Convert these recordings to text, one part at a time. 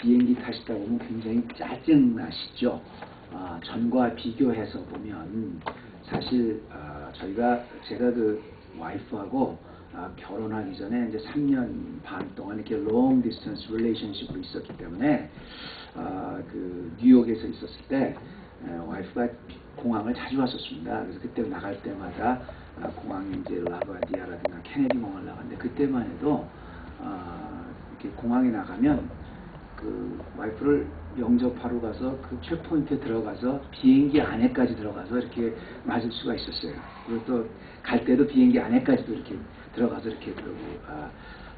비행기 타시다 보면 굉장히 짜증나시죠. 전과 비교해서 보면 사실 제가 그 와이프하고 결혼하기 전에 이제 3년 반 동안 이렇게 long distance relationship으로 있었기 때문에 그 뉴욕에서 있었을 때 와이프가 공항을 자주 왔었습니다. 그래서 그때 나갈 때마다 공항 이제 라과디아라든가 케네디 공항을 나갔는데 그때만 해도 이렇게 공항에 나가면 그 와이프를 영접하러 가서 그 체크포인트에 들어가서 비행기 안에까지 들어가서 이렇게 맞을 수가 있었어요. 그리고 또 갈 때도 비행기 안에까지도 이렇게 들어가서 이렇게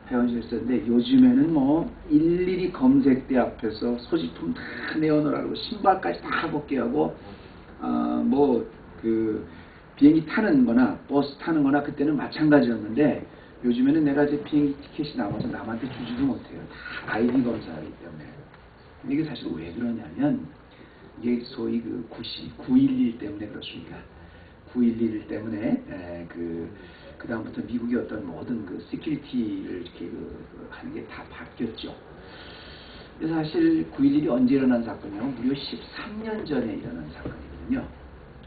헤어졌었는데 요즘에는 뭐 일일이 검색대 앞에서 소지품 다 내어놓으라고 신발까지 다 벗게 하고 뭐 그 비행기 타는 거나 버스 타는 거나 그때는 마찬가지였는데 요즘에는 내가 이제 비행기 티켓이 나와서 남한테 주지도 못해요. 다 아이디 검사하기 때문에. 이게 사실 왜 그러냐면 이게 소위 그 911 때문에 그렇습니다. 911 때문에 그 다음부터 미국의 어떤 모든 그 시큐리티를 이렇게 하는 게 다 바뀌었죠. 그래서 사실 911이 언제 일어난 사건이요? 무려 13년 전에 일어난 사건이거든요.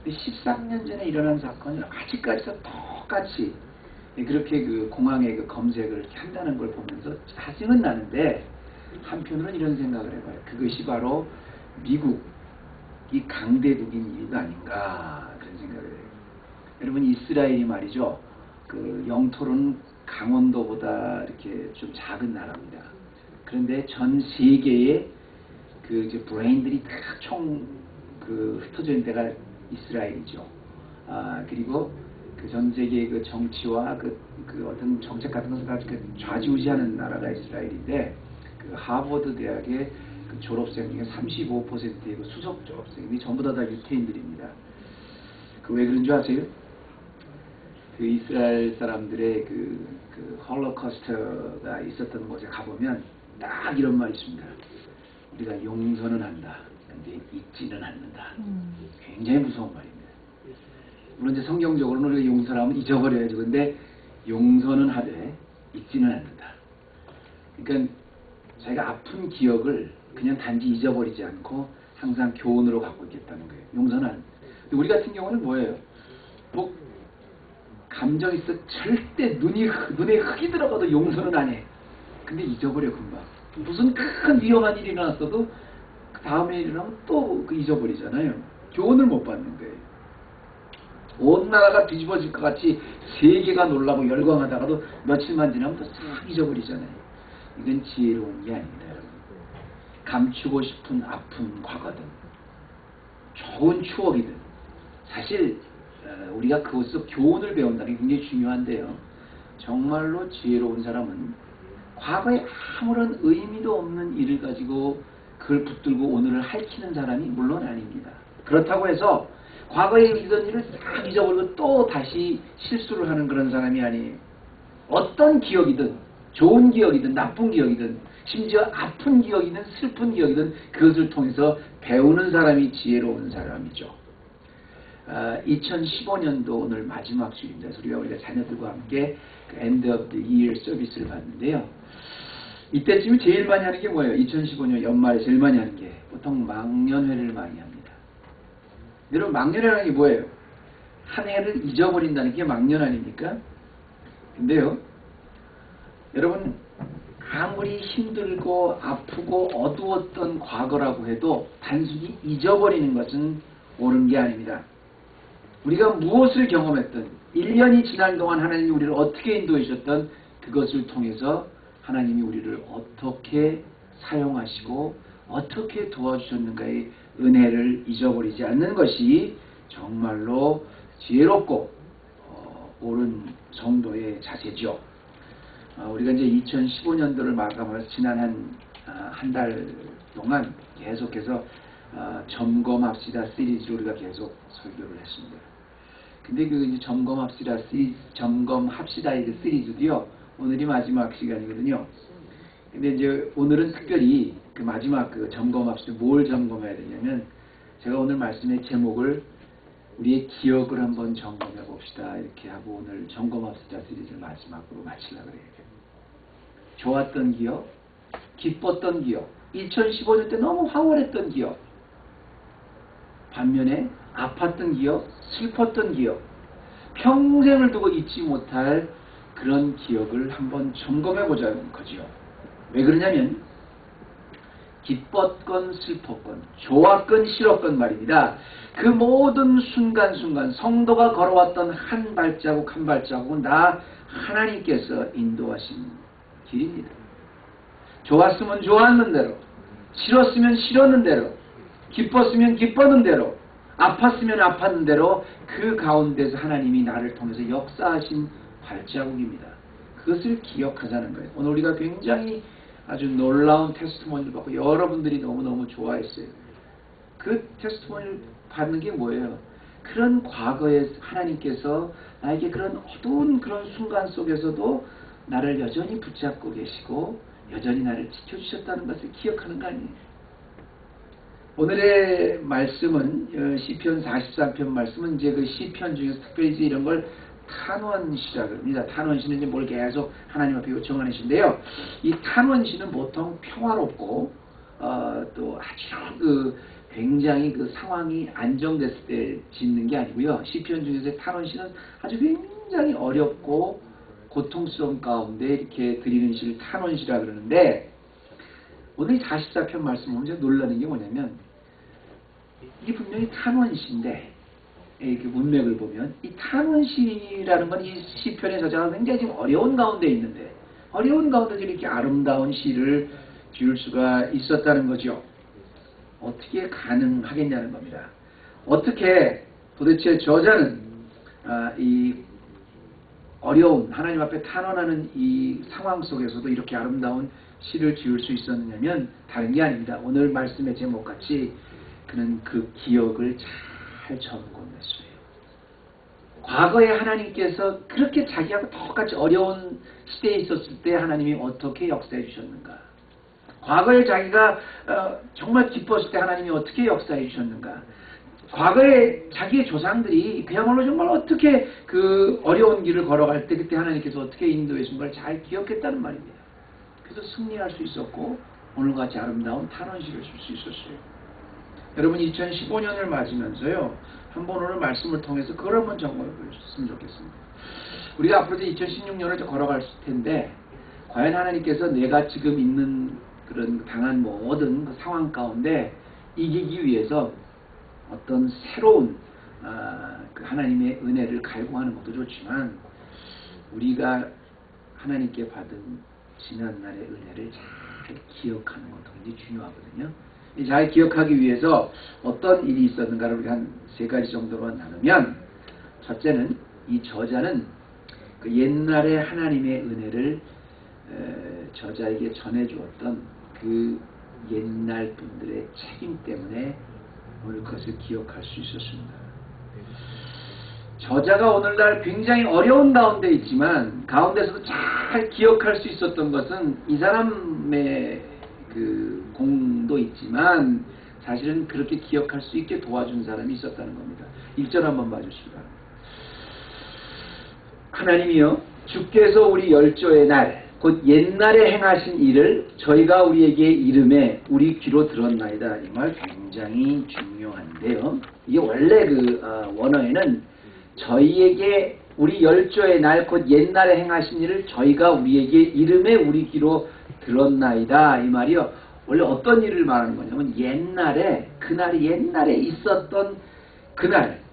근데 13년 전에 일어난 사건을 아직까지도 똑같이 그렇게 그 공항에 그 검색을 이렇게 한다는 걸 보면서 짜증은 나는데 한편으로는 이런 생각을 해봐요. 그것이 바로 미국이 강대국인 이유가 아닌가 그런 생각을 해요. 여러분 이스라엘이 말이죠. 그 영토로는 강원도보다 이렇게 좀 작은 나라입니다. 그런데 전 세계의 그 이제 브레인들이 다 흩어져 있는 데가 이스라엘이죠. 그리고 그 전 세계의 그 정치와 그 어떤 정책 같은 것을 다 좌지우지하는 나라가 이스라엘인데 그 하버드 대학의 그 졸업생 중에 35%의 그 수석 졸업생이 전부 다 유태인들입니다. 그 왜 그런 줄 아세요? 그 이스라엘 사람들의 그 홀로코스트가 있었던 곳에 가보면 딱 이런 말이 있습니다. 우리가 용서는 한다. 근데 잊지는 않는다. 굉장히 무서운 말입니다. 물론 이제 성경적으로는 우리가 용서를 하면 잊어버려야죠. 근데 용서는 하되 잊지는 않는다. 그러니까 자기가 아픈 기억을 그냥 단지 잊어버리지 않고 항상 교훈으로 갖고 있겠다는 거예요. 용서는 안. 근데 우리 같은 경우는 뭐예요? 뭐 감정 있어 절대 눈에 흙이 들어가도 용서는 안 해. 근데 잊어버려 금방. 무슨 큰 위험한 일이 일어났어도 그 다음에 일어나면 또 잊어버리잖아요. 교훈을 못 받는 거예요. 온 나라가 뒤집어질 것 같이 세계가 놀라고 열광하다가도 며칠만 지나면 또 싹 잊어버리잖아요. 이건 지혜로운 게 아닙니다, 여러분. 감추고 싶은 아픈 과거든, 좋은 추억이든, 사실 우리가 그것에서 교훈을 배운다는 게 굉장히 중요한데요. 정말로 지혜로운 사람은 과거에 아무런 의미도 없는 일을 가지고 그걸 붙들고 오늘을 핥히는 사람이 물론 아닙니다. 그렇다고 해서 과거에 있던 일을 싹 잊어버리고 또 다시 실수를 하는 그런 사람이 아니에요. 어떤 기억이든 좋은 기억이든 나쁜 기억이든 심지어 아픈 기억이든 슬픈 기억이든 그것을 통해서 배우는 사람이 지혜로운 사람이죠. 2015년도 오늘 마지막 주일입니다. 우리가 자녀들과 함께 그 End of the Year 서비스를 봤는데요. 이때쯤에 제일 많이 하는 게 뭐예요? 2015년 연말에 제일 많이 하는 게 보통 망년회를 많이 합니다. 여러분 망년회라는 게 뭐예요? 한 해를 잊어버린다는 게 망년 아닙니까? 근데요, 여러분 아무리 힘들고 아프고 어두웠던 과거라고 해도 단순히 잊어버리는 것은 옳은 게 아닙니다. 우리가 무엇을 경험했든 1년이 지난 동안 하나님이 우리를 어떻게 인도해 주셨던 그것을 통해서 하나님이 우리를 어떻게 사용하시고 어떻게 도와주셨는가의 은혜를 잊어버리지 않는 것이 정말로 지혜롭고 옳은 정도의 자세죠. 우리가 이제 2015년도를 마감하면서 지난 한 달 동안 계속해서 점검합시다 시리즈로 우리가 계속 설교를 했습니다. 근데 그 이제 점검합시다 이 시리즈도요, 오늘이 마지막 시간이거든요. 근데 이제 오늘은 특별히 그 마지막 그 점검합시다, 뭘 점검해야 되냐면, 제가 오늘 말씀의 제목을 우리의 기억을 한번 점검해 봅시다 이렇게 하고 오늘 점검합시다 시리즈를 마지막으로 마치려고 그래요. 좋았던 기억, 기뻤던 기억, 2015년 때 너무 황홀했던 기억, 반면에 아팠던 기억, 슬펐던 기억, 평생을 두고 잊지 못할 그런 기억을 한번 점검해 보자는 거지요. 왜 그러냐면 기뻤건 슬펐건 좋았건 싫었건 말입니다. 그 모든 순간순간 성도가 걸어왔던 한 발자국 한 발자국은 다 하나님께서 인도하신 길입니다. 좋았으면 좋았는 대로, 싫었으면 싫었는 대로, 기뻤으면 기뻤는 대로, 아팠으면 아팠는 대로 그 가운데서 하나님이 나를 통해서 역사하신 발자국입니다. 그것을 기억하자는 거예요. 오늘 우리가 굉장히 아주 놀라운 테스트모니를 받고 여러분들이 너무너무 좋아했어요. 그 테스트모니를 받는 게 뭐예요? 그런 과거에 하나님께서 나에게 그런 어두운 그런 순간 속에서도 나를 여전히 붙잡고 계시고 여전히 나를 지켜주셨다는 것을 기억하는 거 아니에요. 오늘의 말씀은 시편 43편 말씀은 이제 그 시편 중에서 특별히 이런 걸 탄원시라고 합니다. 탄원시는 이제 뭘 계속 하나님 앞에 요청하는 시인데요. 이 탄원시는 보통 평화롭고 또 아주 굉장히 그 상황이 안정됐을 때 짓는 게 아니고요. 시편 중에서 탄원시는 아주 굉장히 어렵고 고통스러운 가운데 이렇게 드리는 시를 탄원시라 그러는데 오늘 44편 말씀 보면 놀라는 게 뭐냐면 이게 분명히 탄원시인데 그 문맥을 보면 이 탄원시라는 건 이 시편의 저자가 굉장히 지금 어려운 가운데 있는데 어려운 가운데 이렇게 아름다운 시를 지을 수가 있었다는 거죠. 어떻게 가능하겠냐는 겁니다. 어떻게 도대체 저자는 이 어려운 하나님 앞에 탄원하는 이 상황 속에서도 이렇게 아름다운 시를 지을 수 있었느냐면 다른 게 아닙니다. 오늘 말씀의 제목같이 그는 그 기억을 잘 점검했어요. 과거에 하나님께서 그렇게 자기하고 똑같이 어려운 시대에 있었을 때 하나님이 어떻게 역사해 주셨는가? 과거에 자기가 정말 기뻤을 때 하나님이 어떻게 역사해 주셨는가? 과거에 자기의 조상들이 그야말로 정말 어떻게 그 어려운 길을 걸어갈 때 그때 하나님께서 어떻게 인도해 준 걸 잘 기억했다는 말입니다. 그래서 승리할 수 있었고 오늘같이 아름다운 탄원시를 줄 수 있었어요. 여러분 2015년을 맞으면서요. 한번 오늘 말씀을 통해서 그걸 한번 점검해 보셨으면 좋겠습니다. 우리가 앞으로 2016년을 걸어갈 텐데 과연 하나님께서 내가 지금 있는 그런 당한 모든 그 상황 가운데 이기기 위해서 어떤 새로운 그 하나님의 은혜를 갈구하는 것도 좋지만 우리가 하나님께 받은 지난날의 은혜를 잘 기억하는 것도 굉장히 중요하거든요. 잘 기억하기 위해서 어떤 일이 있었는가를 우리 한 세 가지 정도로 나누면 첫째는 이 저자는 그 옛날에 하나님의 은혜를 저자에게 전해주었던 그 옛날 분들의 책임 때문에 오늘 그것을 기억할 수 있었습니다. 저자가 오늘날 굉장히 어려운 가운데 있지만 가운데서도 잘 기억할 수 있었던 것은 이 사람의 그 공도 있지만 사실은 그렇게 기억할 수 있게 도와준 사람이 있었다는 겁니다. 1절 한번 봐주시기 바랍니다. 하나님이여 주께서 우리 열조의 날 곧 옛날에 행하신 일을 저희가 우리에게 이름에 우리 귀로 들었나이다. 이 말 굉장히 중요한데요. 이게 원래 그 원어에는 저희에게 우리 열조의 날 곧 옛날에 행하신 일을 저희가 우리에게 이름에 우리 귀로 들었나이다. 이 말이요. 원래 어떤 일을 말하는 거냐면 옛날에 그날이 옛날에 있었던 그날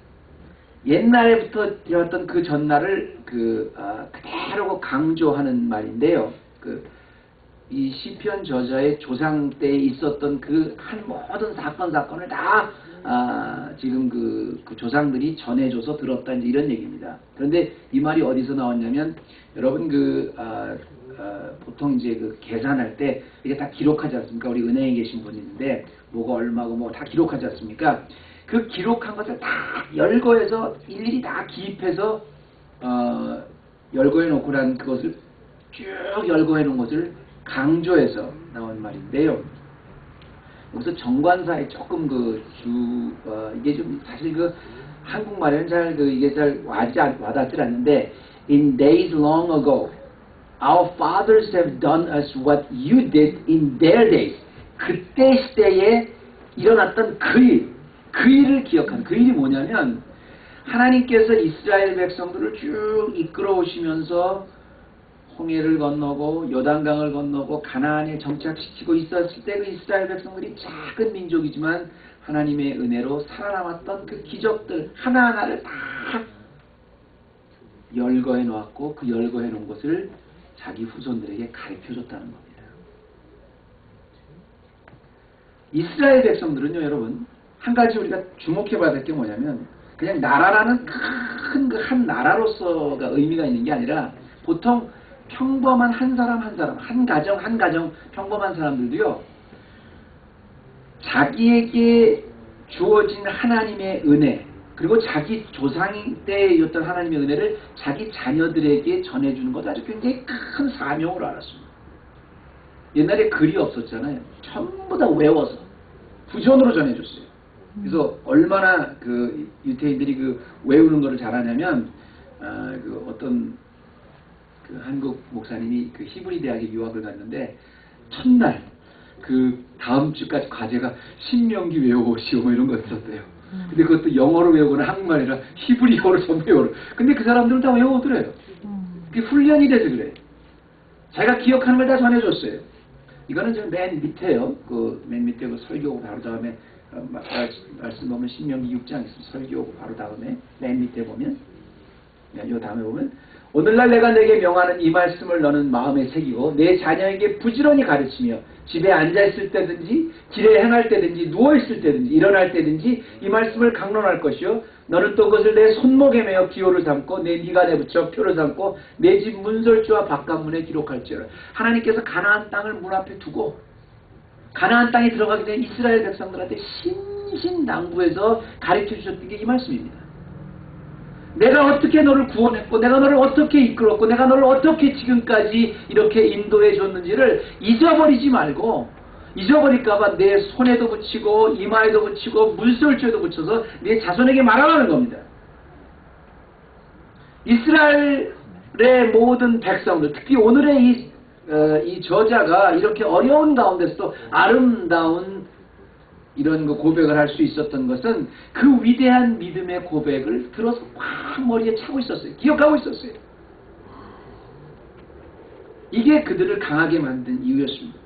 옛날에부터 되었던 그 전날을 그대로 강조하는 말인데요. 이 시편 저자의 조상 때에 있었던 그 한 모든 사건을 다 지금 그 조상들이 전해줘서 들었다 이제 이런 얘기입니다. 그런데 이 말이 어디서 나왔냐면 여러분 보통 이제 그 계산할 때 이게 다 기록하지 않습니까? 우리 은행에 계신 분이 있는데 뭐가 얼마고 뭐 다 기록하지 않습니까? 그 기록한 것을 다 열거해서 일일이 다 기입해서 열거해 놓고 난 그것을 쭉 열거해 놓은 것을 강조해서 나온 말인데요. 여기서 정관사에 조금 이게 좀 사실 한국말에는 잘 이게 잘 와닿질 않는데 In days long ago, our fathers have done us what you did in their days. 그때 시대에 일어났던 그 일을 기억하는, 그 일이 뭐냐면 하나님께서 이스라엘 백성들을 쭉 이끌어 오시면서 홍해를 건너고 요단강을 건너고 가나안에 정착시키고 있었을 때 그 이스라엘 백성들이 작은 민족이지만 하나님의 은혜로 살아남았던 그 기적들 하나하나를 다 열거해 놓았고 그 열거해 놓은 것을 자기 후손들에게 가르쳐 줬다는 겁니다. 이스라엘 백성들은요, 여러분, 한 가지 우리가 주목해 봐야 될 게 뭐냐면 그냥 나라라는 큰 그 한 나라로서가 의미가 있는 게 아니라 보통 평범한 한 사람 한 사람, 한 가정 평범한 사람들도요, 자기에게 주어진 하나님의 은혜, 그리고 자기 조상 때였던 하나님의 은혜를 자기 자녀들에게 전해주는 것도 아주 굉장히 큰 사명으로 알았습니다. 옛날에 글이 없었잖아요. 전부 다 외워서 부전으로 전해줬어요. 그래서 얼마나 그 유태인들이 그 외우는 거를 잘하냐면 그 어떤 그 한국 목사님이 그 히브리 대학에 유학을 갔는데 첫날 그 다음 주까지 과제가 신명기 외워오시오 뭐 이런 거 있었대요. 근데 그것도 영어로 외우거나 한국말이라 히브리어로 전부 외우고. 근데 그 사람들은 다 외우더래요. 그게 훈련이 돼서 그래요. 자기가 기억하는 걸 다 전해줬어요. 이거는 지금 맨 밑에요. 그 맨 밑에 그 설교하고 바로 다음에 말씀 보면 신명기 6장 있습니다. 설교하고 바로 다음에 맨 밑에 보면 요 다음에 보면 오늘날 내가 내게 명하는 이 말씀을 너는 마음에 새기고 내 자녀에게 부지런히 가르치며 집에 앉아있을 때든지 길에 행할 때든지 누워있을 때든지 일어날 때든지 이 말씀을 강론할 것이요 너는 또 그것을 내 손목에 매어 기호를 삼고 내 미간에 붙여 표를 삼고 내 집 문설주와 바깥문에 기록할지어라. 하나님께서 가나안 땅을 문 앞에 두고 가나안 땅에 들어가게 된 이스라엘 백성들한테 신신당부해서 가르쳐 주셨던 게 이 말씀입니다. 내가 어떻게 너를 구원했고 내가 너를 어떻게 이끌었고 내가 너를 어떻게 지금까지 이렇게 인도해 줬는지를 잊어버리지 말고, 잊어버릴까봐 내 손에도 붙이고 이마에도 붙이고 문설주에도 붙여서 내 자손에게 말하라는 겁니다. 이스라엘의 모든 백성들, 특히 오늘의 이 저자가 이렇게 어려운 가운데서도 아름다운 이런 거 고백을 할 수 있었던 것은 그 위대한 믿음의 고백을 들어서 꽉 머리에 차고 있었어요. 기억하고 있었어요. 이게 그들을 강하게 만든 이유였습니다.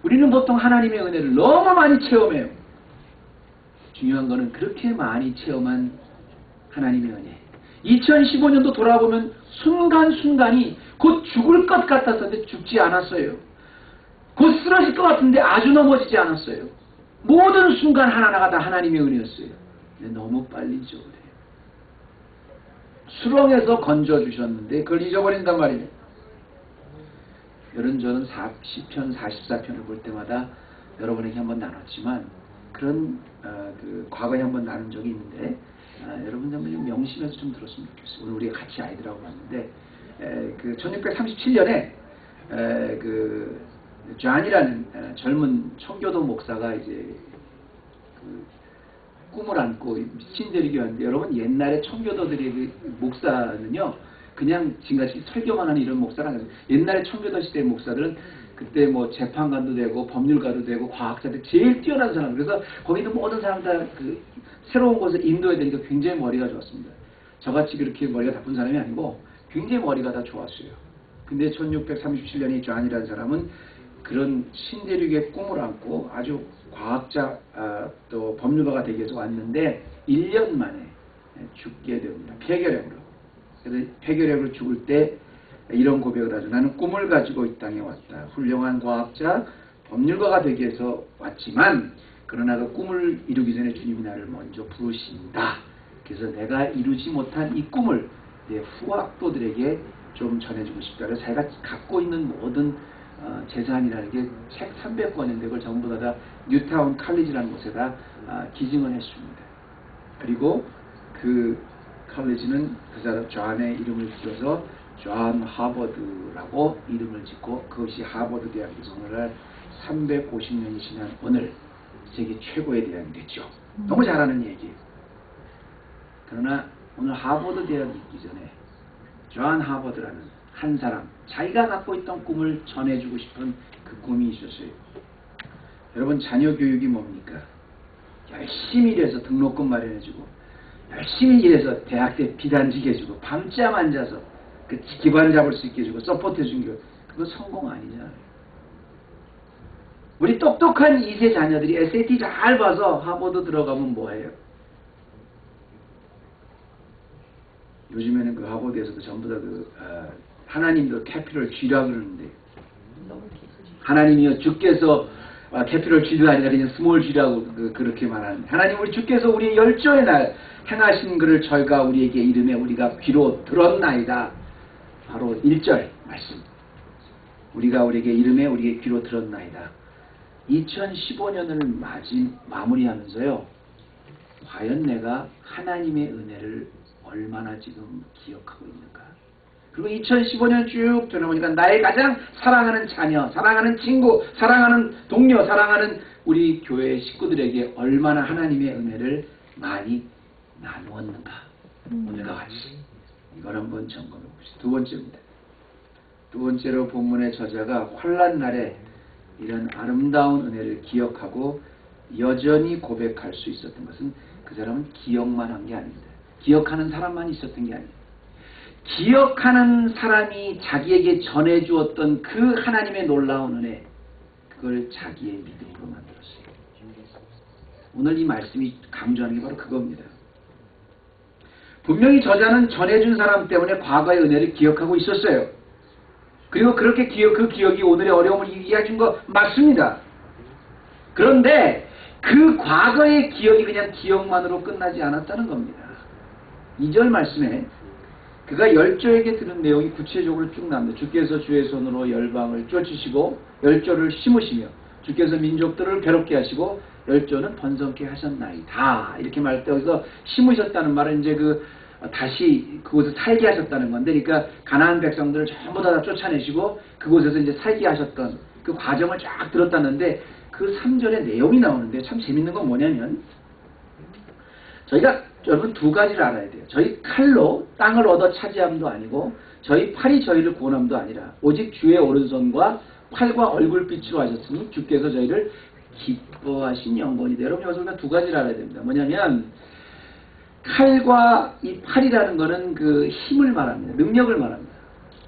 우리는 보통 하나님의 은혜를 너무 많이 체험해요. 중요한 거는 그렇게 많이 체험한 하나님의 은혜. 2015년도 돌아보면 순간순간이 곧 죽을 것 같았는데 죽지 않았어요. 곧 쓰러질 것 같은데 아주 넘어지지 않았어요. 모든 순간 하나하나가 다 하나님의 은혜였어요. 근데 너무 빨리 잊어버려요. 수렁에서 건져주셨는데 그걸 잊어버린단 말이에요. 여러분, 저는 시편 44편을 볼 때마다 여러분에게 한번 나눴지만 그런 그 과거에 한번 나눈 적이 있는데 여러분 한번 좀 명심해서 좀 들었으면 좋겠어요. 오늘 우리가 같이 아이들하고 봤는데 그 1637년에 그 존이라는 젊은 청교도 목사가 이제 그 꿈을 안고 신대리교 하는데, 여러분 옛날에 청교도들의 그 목사는요 그냥 지금같이 설교만 하는 이런 목사가 아니에요. 옛날에 청교도 시대 목사들은 그때 뭐 재판관도 되고 법률가도 되고 과학자들 제일 뛰어난 사람. 그래서 거기도 모든 사람 다 그 새로운 곳을 인도해야 되니까 굉장히 머리가 좋았습니다. 저같이 그렇게 머리가 나쁜 사람이 아니고 굉장히 머리가 다 좋았어요. 근데 1637년에 존이라는 사람은 그런 신대륙의 꿈을 안고 아주 과학자 또 법률가가 되기 위해서 왔는데 1년 만에 죽게 됩니다. 폐결핵으로. 그래서 폐결핵으로 죽을 때 이런 고백을 하죠. 나는 꿈을 가지고 이 땅에 왔다. 훌륭한 과학자, 법률가가 되기 위해서 왔지만 그러나 그 꿈을 이루기 전에 주님이 나를 먼저 부르신다. 그래서 내가 이루지 못한 이 꿈을 내 후학도들에게 좀 전해주고 싶다. 그래서 자기가 갖고 있는 모든 재산이라는 게 책 300권인데 그걸 전부 다 뉴타운 칼리지라는 곳에다 기증을 했습니다. 그리고 그 칼리지는 그 사람 존의 이름을 지어서 존 하버드라고 이름을 짓고 그것이 하버드 대학에서 오늘날 350년이 지난 오늘 세계 최고의 대학이 됐죠. 너무 잘하는 얘기예요. 그러나 오늘 하버드 대학이 있기 전에 존 하버드라는 한 사람, 자기가 갖고 있던 꿈을 전해주고 싶은 그 꿈이 있었어요. 여러분 자녀 교육이 뭡니까? 열심히 일해서 등록금 마련해주고 열심히 일해서 대학 때 비단지 해주고 밤잠 앉아서 그 기반을 잡을 수 있게 해주고 서포트해주는 게 그거 성공 아니잖아요. 우리 똑똑한 2세 자녀들이 SAT 잘 봐서 하버드 들어가면 뭐해요? 요즘에는 그 하버드에서도 전부 다 하나님도 캐피럴 G라 그러는데 하나님이여 주께서 캐피럴 G도 아니라 그냥 스몰 G라고 그렇게 말하는 하나님 우리 주께서 우리 열조의 날 행하신 그를 저희가 우리에게 이름에 우리가 귀로 들었나이다. 바로 1절 말씀. 우리가 우리에게 이름에 우리의 귀로 들었나이다. 2015년을 마무리하면서요. 과연 내가 하나님의 은혜를 얼마나 지금 기억하고 있는가. 그리고 2015년 쭉 돌아보니까 나의 가장 사랑하는 자녀, 사랑하는 친구, 사랑하는 동료, 사랑하는 우리 교회 식구들에게 얼마나 하나님의 은혜를 많이 나누었는가. 오늘과 같이 이걸 한번 점검해 봅시다. 두 번째입니다. 두 번째로 본문의 저자가 환난 날에 이런 아름다운 은혜를 기억하고 여전히 고백할 수 있었던 것은 그 사람은 기억만 한 게 아닙니다. 기억하는 사람만 있었던 게 아니에요. 기억하는 사람이 자기에게 전해주었던 그 하나님의 놀라운 은혜, 그걸 자기의 믿음으로 만들었어요. 오늘 이 말씀이 강조하는 게 바로 그겁니다. 분명히 저자는 전해준 사람 때문에 과거의 은혜를 기억하고 있었어요. 그리고 그렇게 그 기억이 오늘의 어려움을 이기게 해준 거 맞습니다. 그런데 그 과거의 기억이 그냥 기억만으로 끝나지 않았다는 겁니다. 2절 말씀에 그가 열조에게 들은 내용이 구체적으로 쭉 나옵니다. 주께서 주의 손으로 열방을 쫓으시고 열조를 심으시며 주께서 민족들을 괴롭게 하시고 열조는 번성케 하셨나이다. 이렇게 말할 때 여기서 심으셨다는 말은 이제 다시 그곳에 살게 하셨다는 건데, 그러니까 가나안 백성들을 전부 다 쫓아내시고 그곳에서 이제 살게 하셨던 그 과정을 쫙 들었다는데 그 3절의 내용이 나오는데 참 재밌는 건 뭐냐면 저희가 여러분 두 가지를 알아야 돼요. 저희 칼로 땅을 얻어 차지함도 아니고 저희 팔이 저희를 구원함도 아니라 오직 주의 오른손과 팔과 얼굴빛으로 하셨으니 주께서 저희를 기뻐하신 영광이다. 여러분 여기서 우리가 두 가지를 알아야 됩니다. 뭐냐면 칼과 이 팔이라는 것은 그 힘을 말합니다. 능력을 말합니다.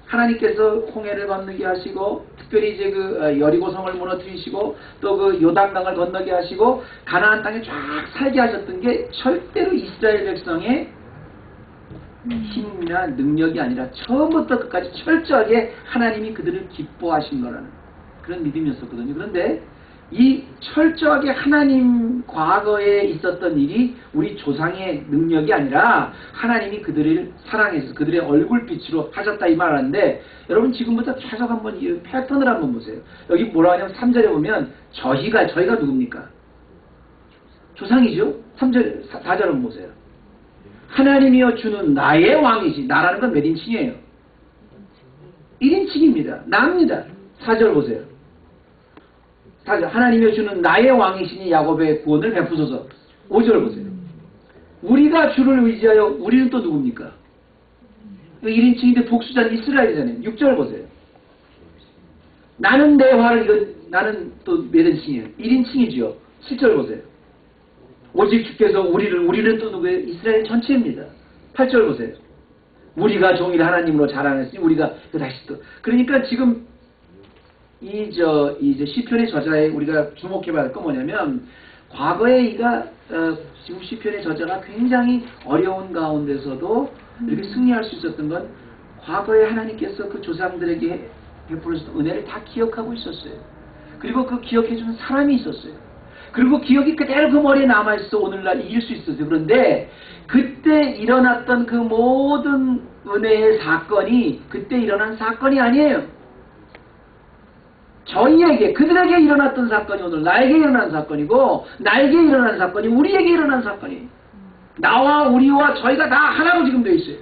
하나님께서 홍해를 건너게 하시고 특별히 이제 여리고성을 무너뜨리시고 또 그 요단강을 건너게 하시고 가나안 땅에 쫙 살게 하셨던 게 절대로 이스라엘 백성의 힘이나 능력이 아니라 처음부터 끝까지 철저하게 하나님이 그들을 기뻐하신 거라는 그런 믿음이었었거든요. 그런데 이 철저하게 하나님 과거에 있었던 일이 우리 조상의 능력이 아니라 하나님이 그들을 사랑해서 그들의 얼굴빛으로 하셨다 이 말하는데, 여러분 지금부터 계속 한번 이 패턴을 한번 보세요. 여기 뭐라 하냐면 3절에 보면 저희가 누굽니까? 조상이죠. 3절 4절 한번 보세요. 하나님이여 주는 나의 왕이시. 나라는 건 몇 인칭이에요? 1인칭입니다. 나입니다. 4절 보세요. 하나님이 주는 나의 왕이시니 야곱의 구원을 베푸소서. 5절 보세요. 우리가 주를 의지하여 우리는 또 누굽니까? 1인칭인데 복수자는 이스라엘이잖아요. 6절 보세요. 나는 내 화를 나는 또 몇 인칭이에요? 1인칭이지요. 7절 보세요. 오직 주께서 우리는 또 누구예요? 이스라엘 전체입니다. 8절 보세요. 우리가 종일 하나님으로 자랑했으니 우리가 다시 또 그러니까 지금 이제 시편의 저자에 우리가 주목해봐야 할 건 뭐냐면 과거에 지금 시편의 저자가 굉장히 어려운 가운데서도 이렇게 승리할 수 있었던 건 과거에 하나님께서 그 조상들에게 베풀으셨던 은혜를 다 기억하고 있었어요. 그리고 그 기억해주는 사람이 있었어요. 그리고 기억이 그대로 그 머리에 남아있어 오늘날 이길 수 있었어요. 그런데 그때 일어났던 그 모든 은혜의 사건이 그때 일어난 사건이 아니에요. 저희에게 그들에게 일어났던 사건이 오늘 나에게 일어난 사건이고 나에게 일어난 사건이 우리에게 일어난 사건이에요. 나와 우리와 저희가 다 하나로 지금 되어 있어요.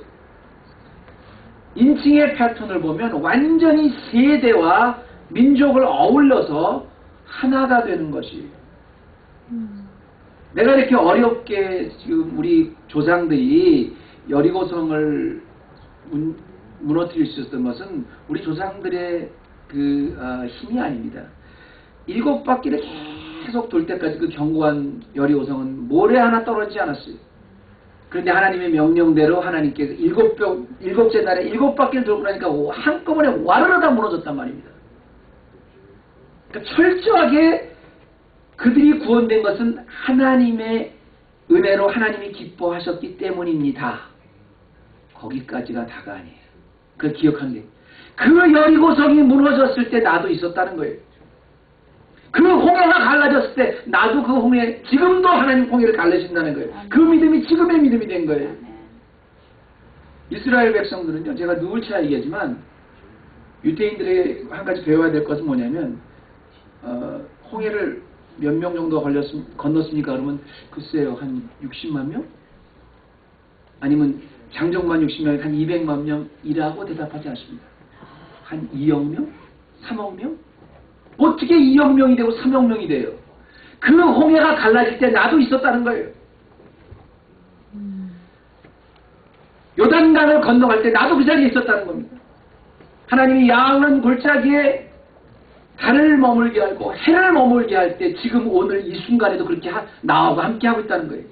인칭의 패턴을 보면 완전히 세대와 민족을 어울러서 하나가 되는 것이에요. 내가 이렇게 어렵게 지금 우리 조상들이 여리고성을 무너뜨릴 수 있었던 것은 우리 조상들의 힘이 아닙니다. 7바퀴를 계속 돌 때까지 그 견고한 여리고성은 모래 하나 떨어지지 않았어요. 그런데 하나님의 명령대로 하나님께서 일곱째 날에 7바퀴를 돌고 나니까 한꺼번에 와르르 다 무너졌단 말입니다. 그러니까 철저하게 그들이 구원된 것은 하나님의 은혜로 하나님이 기뻐하셨기 때문입니다. 거기까지가 다가 아니에요. 그걸 기억하는 게. 그 여리고성이 무너졌을 때 나도 있었다는 거예요. 그 홍해가 갈라졌을 때 나도 그 홍해, 지금도 하나님 홍해를 갈라진다는 거예요. 그 믿음이 지금의 믿음이 된 거예요. 이스라엘 백성들은요, 제가 누차 얘기하지만 유대인들의 한 가지 배워야 될 것은 뭐냐면 홍해를 몇 명 정도 건넜습니까? 그러면 글쎄요, 한 60만 명? 아니면 장정만 60명에 한 200만 명이라고 대답하지 않습니다. 한 2억 명? 3억 명? 어떻게 2억 명이 되고 3억 명이 돼요? 그 홍해가 갈라질 때 나도 있었다는 거예요. 요단강을 건너갈 때 나도 그 자리에 있었다는 겁니다. 하나님이 양은 골짜기에 달을 머물게 하고 해를 머물게 할 때 지금 오늘 이 순간에도 그렇게 나하고 함께 하고 있다는 거예요.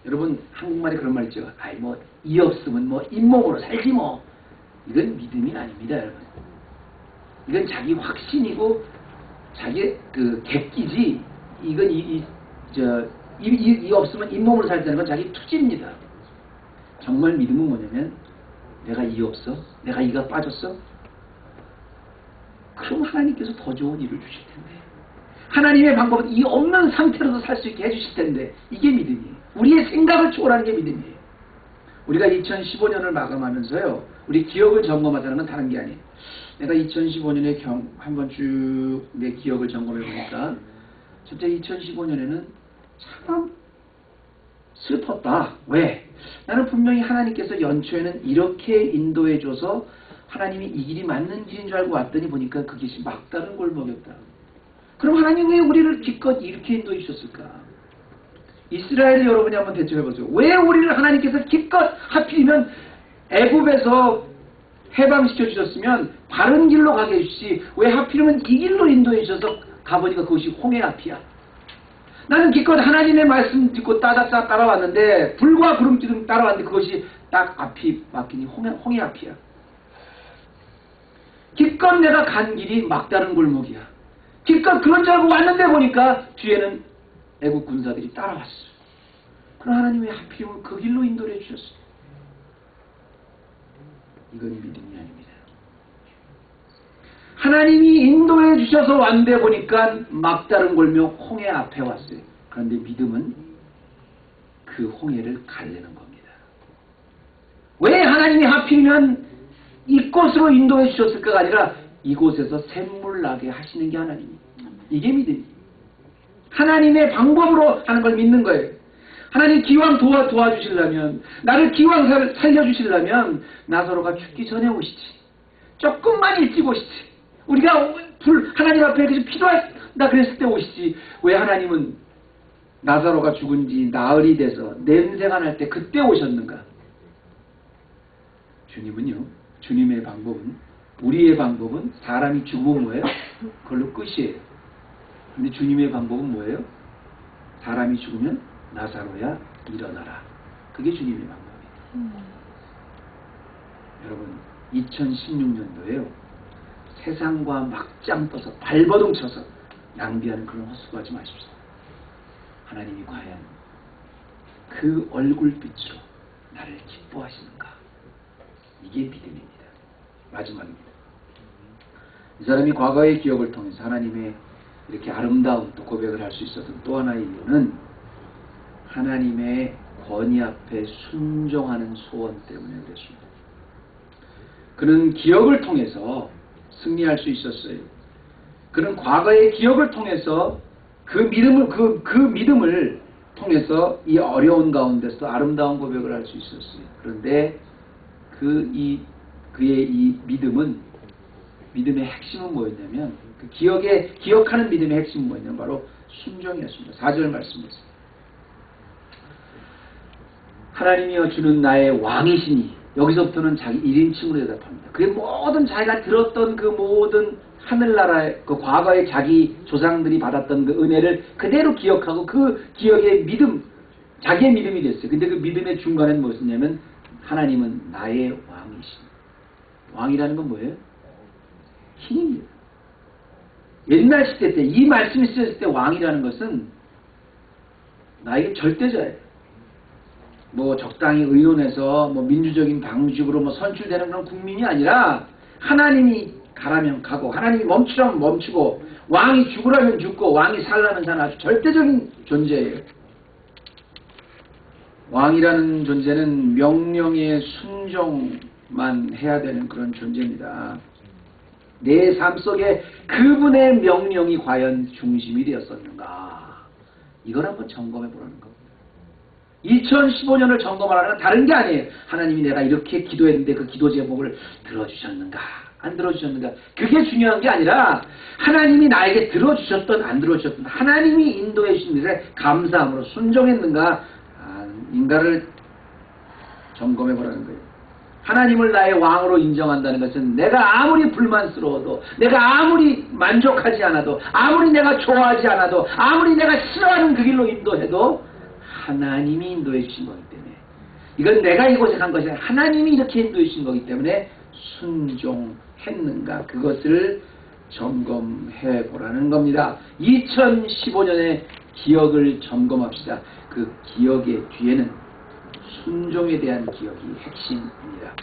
여러분 한국말에 그런 말 있죠. 아이 뭐 이 없으면 뭐 잇몸으로 살지 뭐. 이건 믿음이 아닙니다, 여러분. 이건 자기 확신이고 자기 그 객기지. 이건 이 없으면 잇몸으로 살자는 건 자기 투지입니다. 정말 믿음은 뭐냐면 내가 이 없어? 내가 이가 빠졌어? 그럼 하나님께서 더 좋은 일을 주실 텐데. 하나님의 방법은 이 없는 상태로도 살 수 있게 해주실 텐데. 이게 믿음이에요. 우리의 생각을 초월하는 게 믿음이에요. 우리가 2015년을 마감하면서요, 우리 기억을 점검하자는 건 다른 게 아니에요. 내가 2015년에 한번 쭉 내 기억을 점검해 보니까 진짜 2015년에는 참 슬펐다. 왜? 나는 분명히 하나님께서 연초에는 이렇게 인도해줘서 하나님이 이 길이 맞는 길인 줄 알고 왔더니 보니까 그 길이 막다른 골목이었다. 그럼 하나님 왜 우리를 기껏 이렇게 인도해 주셨을까? 이스라엘 여러분이 한번 대처해보세요. 왜 우리를 하나님께서 기껏 하필이면 애굽에서 해방시켜 주셨으면 바른 길로 가게 해주시지 왜 하필이면 이 길로 인도해 주셔서 가보니까 그것이 홍해 앞이야. 나는 기껏 하나님의 말씀 듣고 따닥따닥 따라왔는데 불과 구름기둥 따라왔는데 그것이 딱 앞이 막히니 홍해 앞이야. 기껏 내가 간 길이 막다른 골목이야. 기껏 그런 줄 알고 왔는데 보니까 뒤에는 애국 군사들이 따라왔어. 그럼 하나님이 하필이면 그 길로 인도해 주셨어. 이건 믿음이 아닙니다. 하나님이 인도해 주셔서 왔는데 보니까 막다른 골목 홍해 앞에 왔어요. 그런데 믿음은 그 홍해를 가르는 겁니다. 왜 하나님이 하필이면 이곳으로 인도해 주셨을까가 아니라 이곳에서 샘물 나게 하시는 게 하나님이에요. 이게 믿음이에요. 하나님의 방법으로 하는 걸 믿는 거예요. 하나님 기왕 도와주시려면, 나를 기왕 살려주시려면 나사로가 죽기 전에 오시지. 조금만 일찍 오시지. 우리가 하나님 앞에 필요하다 그랬을 때 오시지. 왜 하나님은 나사로가 죽은 지 나흘이 돼서 냄새가 날 때 그때 오셨는가? 주님은요, 주님의 방법은, 우리의 방법은 사람이 죽으면 뭐예요? 그걸로 끝이에요. 근데 주님의 방법은 뭐예요? 사람이 죽으면 나사로야 일어나라. 그게 주님의 방법이에요. 여러분 2016년도에요. 세상과 막장 떠서 발버둥 쳐서 낭비하는 그런 헛수고하지 마십시오. 하나님이 과연 그 얼굴빛으로 나를 기뻐하시는가? 이게 믿음입니다. 마지막입니다. 이 사람이 과거의 기억을 통해서 하나님의 이렇게 아름다운 또 고백을 할 수 있었던 또 하나의 이유는 하나님의 권위 앞에 순종하는 소원 때문에 그랬습니다. 그는 기억을 통해서 승리할 수 있었어요. 그는 과거의 기억을 통해서 그 믿음을 통해서 이 어려운 가운데서도 아름다운 고백을 할 수 있었어요. 그런데 그의 이 믿음의 핵심은 뭐였냐면, 그 기억하는 믿음의 핵심은 뭐였냐면 바로 순종이었습니다. 4절 말씀 보세요. 하나님이여 주는 나의 왕이시니, 여기서부터는 자기 1인칭으로 대답합니다. 그의 모든 자기가 들었던 그 모든 하늘나라의 그 과거에 자기 조상들이 받았던 그 은혜를 그대로 기억하고 그 기억의 믿음, 자기의 믿음이 됐어요. 근데 그 믿음의 중간에는 무엇이냐면 하나님은 나의 왕이신. 왕이라는 건 뭐예요? 킹입니다. 옛날 시대 때 이 말씀이 쓰였을 때 왕이라는 것은 나에게 절대자예요. 뭐 적당히 의논해서 뭐 민주적인 방식으로 뭐 선출되는 그런 국민이 아니라 하나님이 가라면 가고 하나님이 멈추라면 멈추고 왕이 죽으라면 죽고 왕이 살라면 사는 아주 절대적인 존재예요. 왕이라는 존재는 명령에 순종만 해야 되는 그런 존재입니다. 내 삶 속에 그분의 명령이 과연 중심이 되었었는가? 이걸 한번 점검해 보라는 겁니다. 2015년을 점검하라는 건 다른 게 아니에요. 하나님이 내가 이렇게 기도했는데 그 기도 제목을 들어주셨는가? 안 들어주셨는가? 그게 중요한 게 아니라 하나님이 나에게 들어주셨던 안 들어주셨던 하나님이 인도해 주신 일에 감사함으로 순종했는가? 인가를 점검해 보라는 거예요. 하나님을 나의 왕으로 인정한다는 것은 내가 아무리 불만스러워도 내가 아무리 만족하지 않아도 아무리 내가 좋아하지 않아도 아무리 내가 싫어하는 그 길로 인도해도 하나님이 인도해 주신 거기 때문에 이건 내가 이곳에 간 것이 아니라 하나님이 이렇게 인도해 주신 거기 때문에 순종했는가 그것을 점검해 보라는 겁니다. 2015년의 기억을 점검합시다. 그 기억의 뒤에는 순종에 대한 기억이 핵심입니다.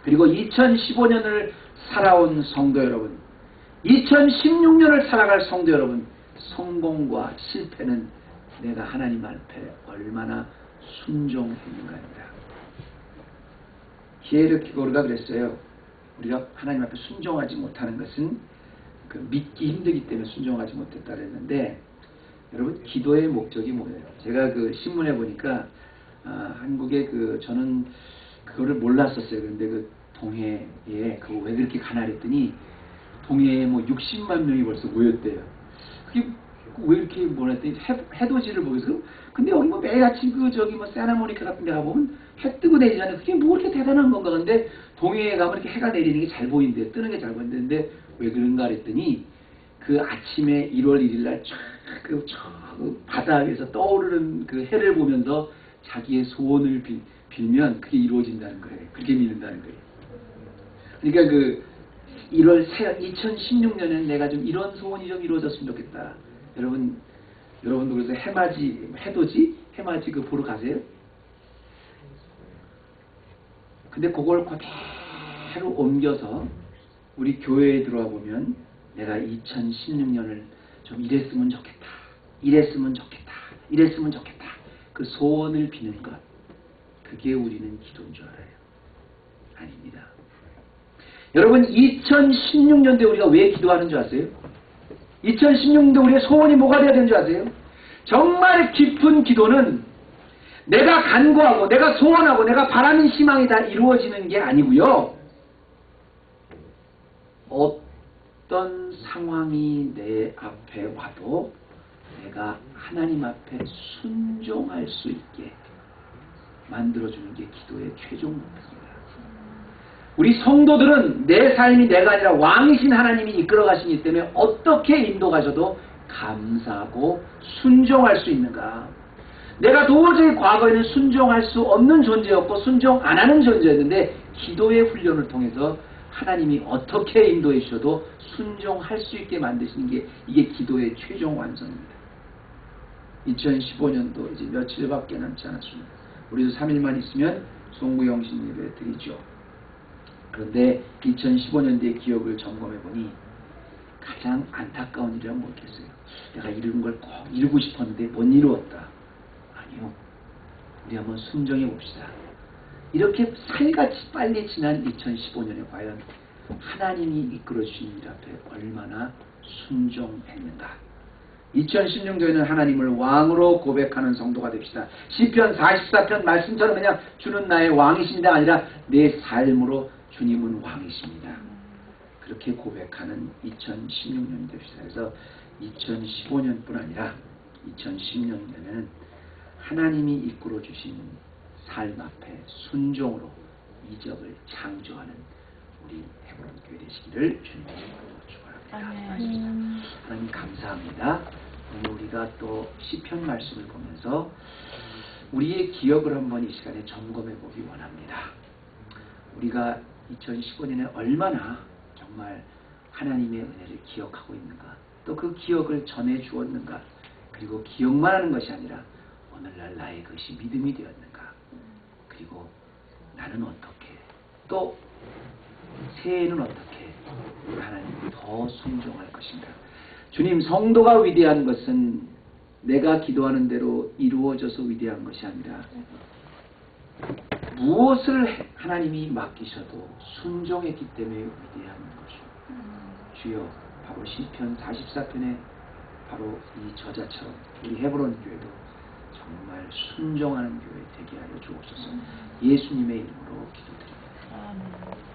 그리고 2015년을 살아온 성도 여러분, 2016년을 살아갈 성도 여러분, 성공과 실패는 내가 하나님 앞에 얼마나 순종했는가입니다. 히에르 기고르가 그랬어요. 우리가 하나님 앞에 순종하지 못하는 것은 그 믿기 힘들기 때문에 순종하지 못했다 그랬는데 여러분 기도의 목적이 뭐예요? 제가 그 신문에 보니까 한국에 저는 그거를 몰랐었어요. 그런데 그 동해에 그거 왜 그렇게 가나 했더니 동해에 뭐 60만 명이 벌써 모였대요. 그게 왜 이렇게 몰랐더니 해돋이를 보면서 근데 여기 뭐 매일 아침 뭐 세나모니카 같은 데 가보면 해 뜨고 내리잖아요. 그게 뭐 그렇게 대단한 건가? 근데 동해에 가면 이렇게 해가 내리는 게 잘 보인대요. 뜨는 게 잘 보인대요. 왜 그런가 했더니 그 아침에 1월 1일 날 그 바다 위에서 떠오르는 그 해를 보면서 자기의 소원을 빌면 그게 이루어진다는 거예요. 그렇게 믿는다는 거예요. 그러니까 그 2016년에는 내가 좀 이런 소원이 좀 이루어졌으면 좋겠다. 여러분도 그래서 해맞이 그 보러 가세요? 근데 그걸 그대로 옮겨서 우리 교회에 들어와 보면 내가 2016년을 좀 이랬으면 좋겠다. 이랬으면 좋겠다. 그 소원을 비는 것. 그게 우리는 기도인 줄 알아요. 아닙니다. 여러분 2016년도에 우리가 왜 기도하는 줄 아세요? 2016년도 우리의 소원이 뭐가 되어야 되는 줄 아세요? 정말 깊은 기도는 내가 간구하고 내가 소원하고 내가 바라는 희망이 다 이루어지는 게 아니고요. 어떤 상황이 내 앞에 와도 내가 하나님 앞에 순종할 수 있게 만들어주는 게 기도의 최종 목표입니다. 우리 성도들은 내 삶이 내가 아니라 왕이신 하나님이 이끌어 가시기 때문에 어떻게 인도가셔도 감사하고 순종할 수 있는가. 내가 도저히 과거에는 순종할 수 없는 존재였고 순종 안 하는 존재였는데 기도의 훈련을 통해서 하나님이 어떻게 인도해 주셔도 순종할 수 있게 만드시는 게 이게 기도의 최종 완성입니다. 2015년도 이제 며칠밖에 남지 않았습니다. 우리도 3일만 있으면 송구영신 예배 드리죠. 그런데 2015년도의 기억을 점검해 보니 가장 안타까운 일이란 뭐겠어요? 내가 이룬 걸 꼭 이루고 싶었는데 못 이루었다. 아니요. 우리 한번 순정해 봅시다. 이렇게 살같이 빨리 지난 2015년에 과연 하나님이 이끌어 주신 일 앞에 얼마나 순종했는가. 2016년에는 하나님을 왕으로 고백하는 성도가 됩시다. 시편 44편 말씀처럼 그냥 주는 나의 왕이십니다 아니라 내 삶으로 주님은 왕이십니다. 그렇게 고백하는 2016년이 됩시다. 그래서 2015년뿐 아니라 2016년에는 하나님이 이끌어 주신 삶 앞에 순종으로 이적을 창조하는 우리 헤브론 교회 되시기를 주님의 이름으로 축원합니다. 하나님 감사합니다. 오늘 우리가 또 시편 말씀을 보면서 우리의 기억을 한번 이 시간에 점검해 보기 원합니다. 우리가 2015년에 얼마나 정말 하나님의 은혜를 기억하고 있는가, 또 그 기억을 전해 주었는가, 그리고 기억만 하는 것이 아니라 오늘날 나의 것이 믿음이 되었는가, 그리고 나는 어떻게, 또 새해에는 어떻게 하나님을 더 순종할 것인가. 주님, 성도가 위대한 것은 내가 기도하는 대로 이루어져서 위대한 것이 아니라 무엇을 하나님이 맡기셔도 순종했기 때문에 위대한 것이오. 주여, 바로 시편 44편에 바로 이 저자처럼 우리 헤브론 교회도 정말 순종하는 교회 되게 하여 주옵소서. 예수님의 이름으로 기도드립니다.